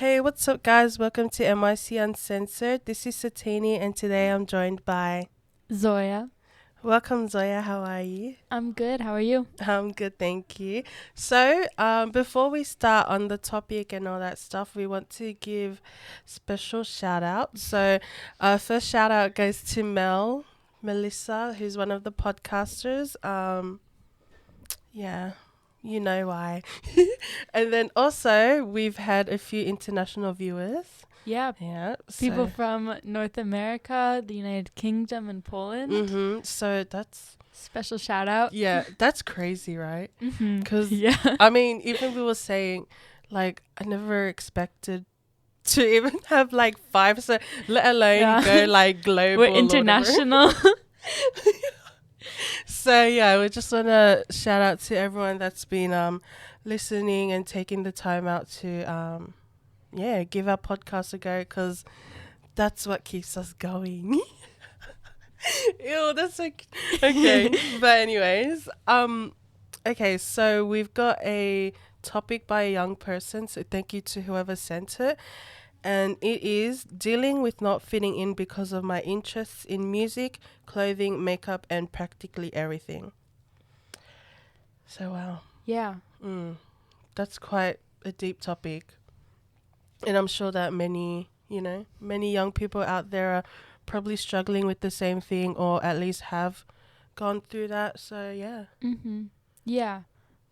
Hey, what's up, guys? Welcome to MYC Uncensored. This is Satini, and today I'm joined by. Zoya. Welcome, Zoya. How are you? I'm good. How are you? I'm good, thank you. So, before we start on the topic and all that stuff, we want to give special shout out. So, first shout out goes to Melissa, who's one of the podcasters. Yeah, you know why. And then also, we've had a few international viewers. Yeah, Yeah, people so. from North America, the United Kingdom, and Poland. Mm-hmm. So that's. Special shout out. Yeah, that's crazy, right? Mm-hmm. Because, Yeah. I mean, even we were saying, like, I never expected to even have, like, five, so let alone go, like, global. We're international. So, yeah, we just want to shout out to everyone that's been listening and taking the time out to, give our podcast a go, because that's what keeps us going. Ew, that's like okay. But anyways, okay, so we've got a topic by a young person, so thank you to whoever sent it. And it is dealing with not fitting in because of my interests in music, clothing, makeup, and practically everything. So wow. Yeah. That's quite a deep topic. And I'm sure that many young people out there are probably struggling with the same thing, or at least have gone through that. So yeah. Mm-hmm. Yeah.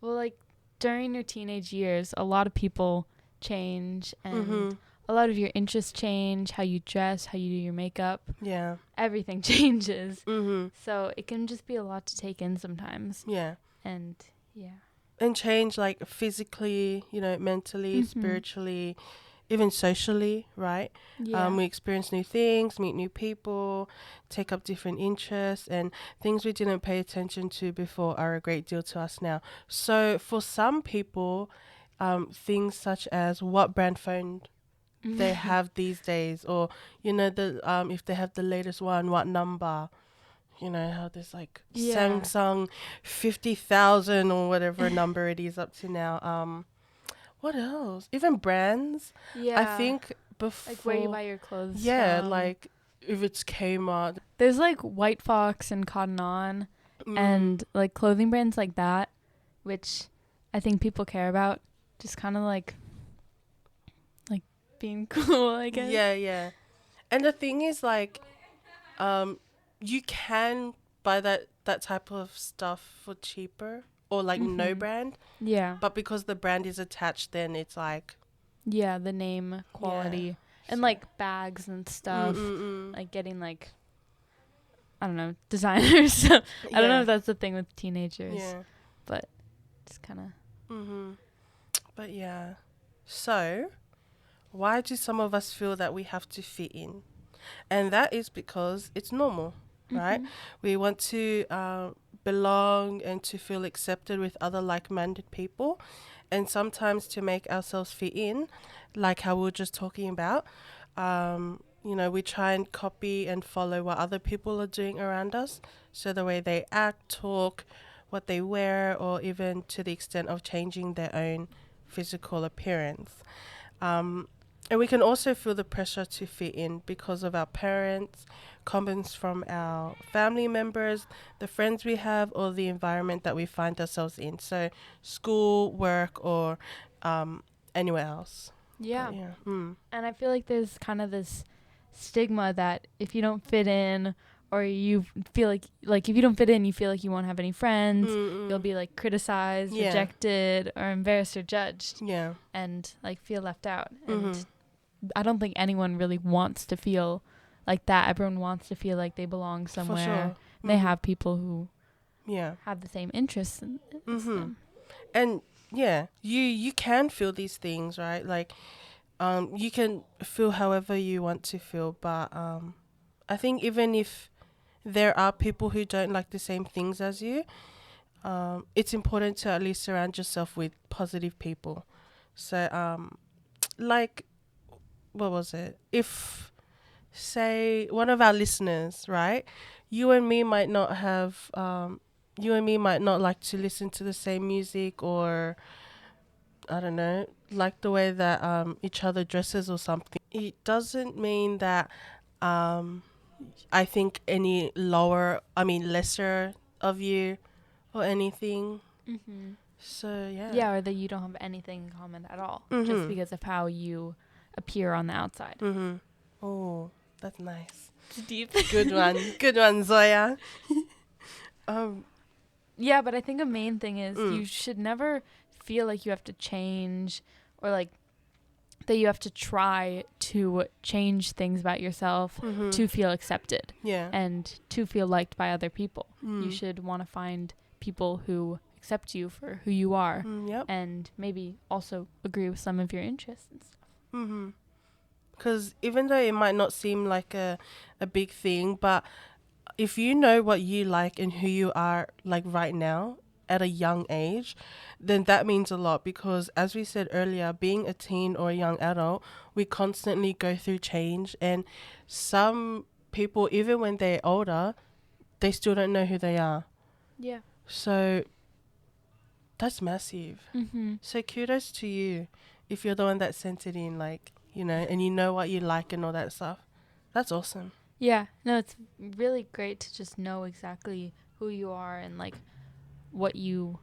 Well, like, during your teenage years, a lot of people change, and a lot of your interests change, how you dress, how you do your makeup. Yeah. Everything changes. Mm-hmm. So it can just be a lot to take in sometimes. Yeah. And yeah. And change, like, physically, mentally, spiritually, even socially, right? Yeah. We experience new things, meet new people, take up different interests, and things we didn't pay attention to before are a great deal to us now. So for some people, things such as what brand phone they have these days, or if they have the latest one, what number. How there's like Samsung 50,000 or whatever number it is up to now. What else? Even brands. Yeah. I think before. Like where you buy your clothes Yeah, from. like if it's Kmart. There's like White Fox and Cotton On and like clothing brands like that, which I think people care about. Just kind of like being cool, I guess. Yeah. And the thing is, like, you can buy that type of stuff for cheaper, or like no brand. Yeah. But because the brand is attached, then it's like. Yeah, the name, quality. Yeah. And like bags and stuff. Like getting like, I don't know, designers. I don't know if that's the thing with teenagers. Yeah. But just kind of. But yeah. So, why do some of us feel that we have to fit in? And that is because it's normal, right? We want to belong and to feel accepted with other like-minded people. And sometimes to make ourselves fit in, like how we were just talking about, we try and copy and follow what other people are doing around us. So the way they act, talk, what they wear, or even to the extent of changing their own physical appearance. And we can also feel the pressure to fit in because of our parents, comments from our family members, the friends we have, or the environment that we find ourselves in. So school, work, or anywhere else. Yeah. Yeah. And I feel like there's kind of this stigma that if you don't fit in, or you feel like if you don't fit in, you feel like you won't have any friends. You'll be like criticized, rejected, or embarrassed or judged. Yeah. And like feel left out. And I don't think anyone really wants to feel like that. Everyone wants to feel like they belong somewhere. For sure. They have people who have the same interests as them. And yeah, you can feel these things, right? Like, you can feel however you want to feel, but I think even if there are people who don't like the same things as you, it's important to at least surround yourself with positive people. So, like, what was it? If, say, one of our listeners, right? You and me might not like to listen to the same music, or I don't know, like the way that each other dresses or something, it doesn't mean that I think any lesser of you or anything. Mm-hmm. So yeah. Yeah, or that you don't have anything in common at all, just because of how you appear on the outside. Mm-hmm. Oh, that's nice. It's deep. Good one, Zoya. Yeah, but I think a main thing is you should never feel like you have to change, or like that you have to try to change things about yourself to feel accepted. Yeah. And to feel liked by other people. You should want to find people who accept you for who you are, Yep. and maybe also agree with some of your interests and stuff. Because even though it might not seem like a big thing, but if you know what you like and who you are like right now at a young age, then that means a lot, because as we said earlier, being a teen or a young adult, we constantly go through change, and some people, even when they're older, they still don't know who they are. Yeah. So that's massive. So kudos to you if you're the one that sent it in, like, you know, and you know what you like and all that stuff. That's awesome. Yeah. No, it's really great to just know exactly who you are and like what your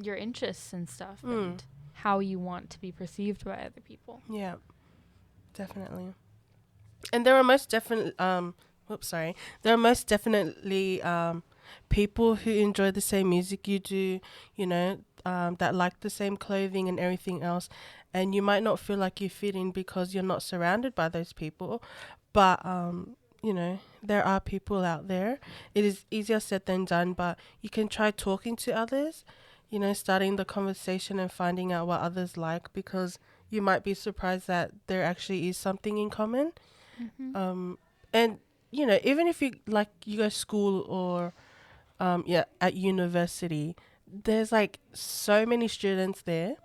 interests and stuff and how you want to be perceived by other people. Yeah, definitely. And there are most definitely people who enjoy the same music you do, you know, that like the same clothing and everything else, and you might not feel like you fit in because you're not surrounded by those people, but you know, there are people out there. It is easier said than done, but you can try talking to others, you know, starting the conversation and finding out what others like, because you might be surprised that there actually is something in common. And you know, even if you go to school or at university, there's like so many students there,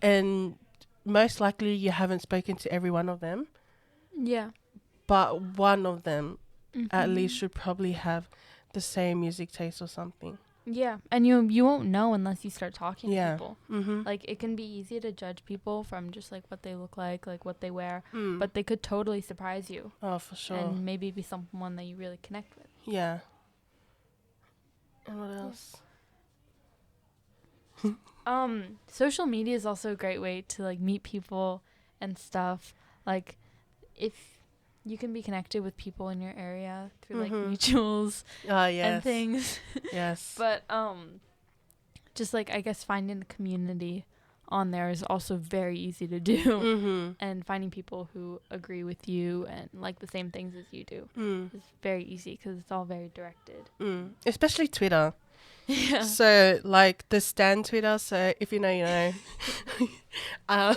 and most likely you haven't spoken to every one of them. Yeah. But one of them at least should probably have the same music taste or something. Yeah, and you won't know unless you start talking to people. Mm-hmm. Like, it can be easy to judge people from just like what they look like what they wear, but they could totally surprise you. Oh, for sure. And maybe be someone that you really connect with. Yeah. And what else? Social media is also a great way to like meet people and stuff. Like, if you can be connected with people in your area through like mutuals and things. Yes. But just like, I guess finding the community on there is also very easy to do. And finding people who agree with you and like the same things as you do is very easy because it's all very directed. Especially Twitter. Yeah. So like the Stan Twitter, so if you know, you know.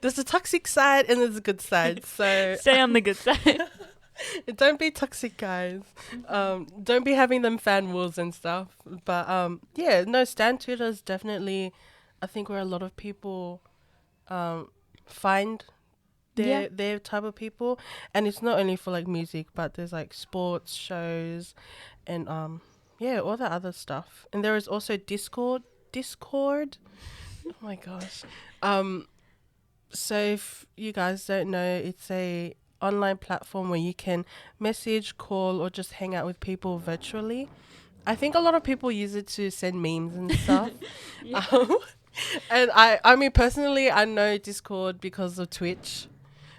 There's a toxic side and there's a good side. So stay on the good side. Don't be toxic, guys. Don't be having them fan wars and stuff. But yeah, no, Stan Twitter is definitely, I think, where a lot of people find their type of people, and it's not only for like music, but there's like sports shows, and all that other stuff. And there is also Discord. Oh my gosh. So if you guys don't know, it's a online platform where you can message, call, or just hang out with people virtually. I think a lot of people use it to send memes and stuff. And I mean, personally, I know Discord because of Twitch.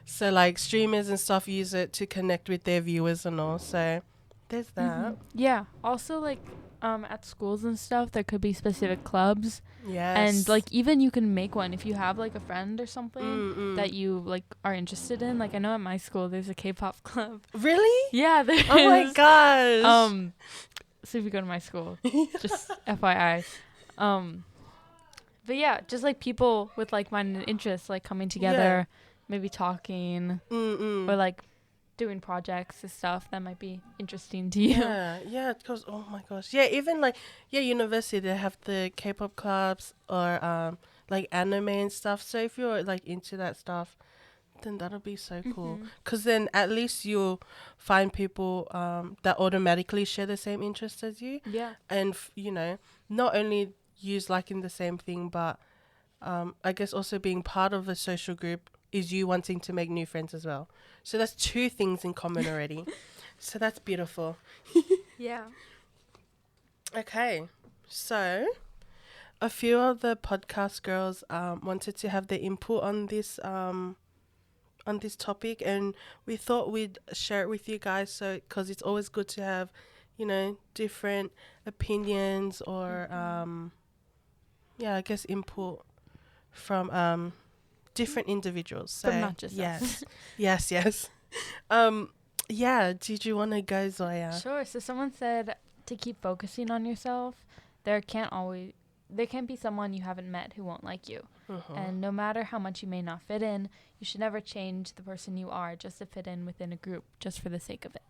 So like streamers and stuff use it to connect with their viewers and all. So there's that. Yeah. Also, like, at schools and stuff, there could be specific clubs. Yes. And like, even you can make one if you have like a friend or something that you like are interested in. Like, I know at my school there's a K-pop club. Really? Yeah, there is. Oh my gosh. So if you go to my school, just FYI. But yeah, just like people with like-minded interests, like coming together, maybe talking, or like doing projects and stuff that might be interesting to you. Yeah, because oh my gosh, even like university, they have the K-pop clubs or like anime and stuff. So if you're like into that stuff, then that'll be so cool, because then at least you'll find people that automatically share the same interests as you. Yeah. And you know, not only use liking the same thing, but I guess also being part of a social group is you wanting to make new friends as well. So that's two things in common already. So that's beautiful. Yeah. Okay, so a few of the podcast girls wanted to have their input on this topic, and we thought we'd share it with you guys. So, because it's always good to have, different opinions or I guess input from different individuals. So From not just yes, us. yes. Yeah. Did you want to go, Zoya? Sure. So someone said to keep focusing on yourself. There can't be someone you haven't met who won't like you. And no matter how much you may not fit in, you should never change the person you are just to fit in within a group, just for the sake of it.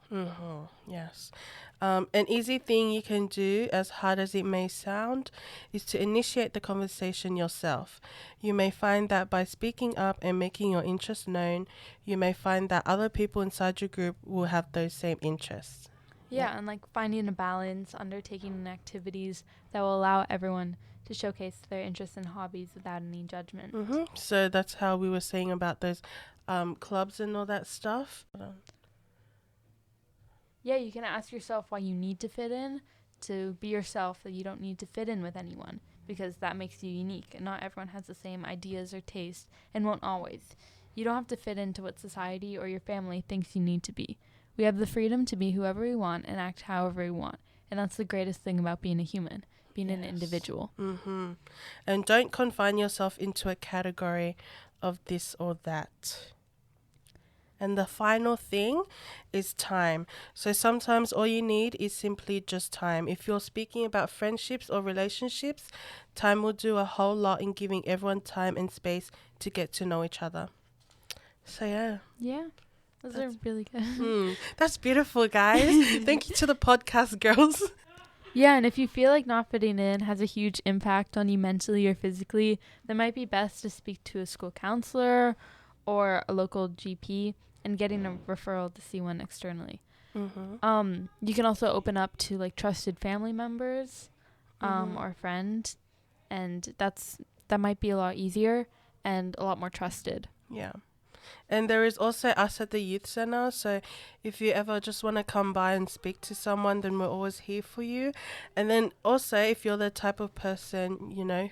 Yes. An easy thing you can do, as hard as it may sound, is to initiate the conversation yourself. You may find that by speaking up and making your interests known, you may find that other people inside your group will have those same interests. Yeah, and like finding a balance, undertaking activities that will allow everyone to showcase their interests and hobbies without any judgment. So that's how we were saying about those clubs and all that stuff. Yeah, you can ask yourself why you need to fit in, to be yourself, that you don't need to fit in with anyone, because that makes you unique, and not everyone has the same ideas or tastes, and won't always. You don't have to fit into what society or your family thinks you need to be. We have the freedom to be whoever we want and act however we want, and that's the greatest thing about being a human, being an individual. And don't confine yourself into a category of this or that. And the final thing is time. So sometimes all you need is simply just time. If you're speaking about friendships or relationships, time will do a whole lot in giving everyone time and space to get to know each other. So Yeah, those are really good. That's beautiful, guys. Thank you to the podcast girls. Yeah, and if you feel like not fitting in has a huge impact on you mentally or physically, then it might be best to speak to a school counselor or a local GP and getting a referral to see one externally. You can also open up to like trusted family members or a friend, and that might be a lot easier and a lot more trusted. Yeah. And there is also us at the youth center. So if you ever just want to come by and speak to someone, then we're always here for you. And then also, if you're the type of person,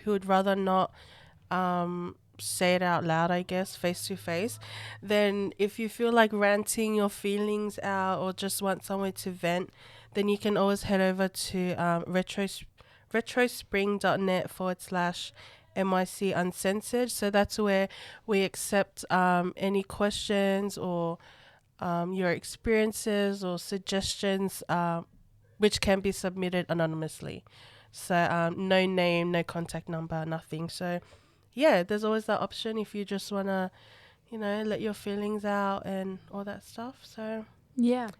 who would rather not say it out loud, I guess, face to face, then if you feel like ranting your feelings out or just want somewhere to vent, then you can always head over to retrospring.net/MYC Uncensored. So that's where we accept any questions or your experiences or suggestions, which can be submitted anonymously. So no name, no contact number, nothing. So yeah, there's always that option if you just want to, let your feelings out and all that stuff. So yeah.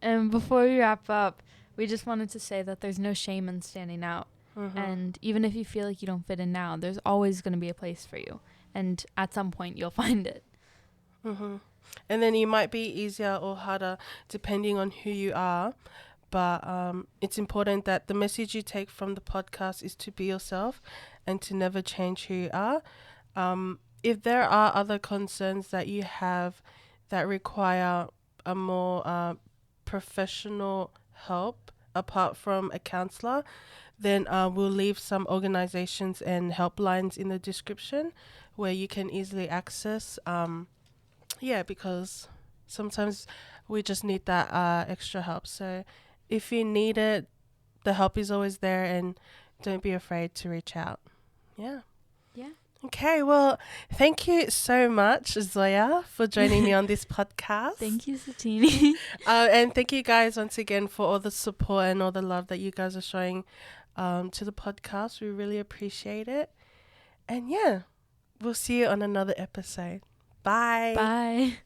And before we wrap up, we just wanted to say that there's no shame in standing out. And even if you feel like you don't fit in now, there's always going to be a place for you. And at some point, you'll find it. And then it might be easier or harder depending on who you are. But it's important that the message you take from the podcast is to be yourself and to never change who you are. If there are other concerns that you have that require a more professional help apart from a counselor, then we'll leave some organizations and helplines in the description where you can easily access. Because sometimes we just need that extra help. So if you need it, the help is always there, and don't be afraid to reach out. Yeah. Okay, well, thank you so much, Zoya, for joining me on this podcast. Thank you, Satini. And thank you guys once again for all the support and all the love that you guys are showing to the podcast. We really appreciate it. And yeah, we'll see you on another episode. Bye. Bye.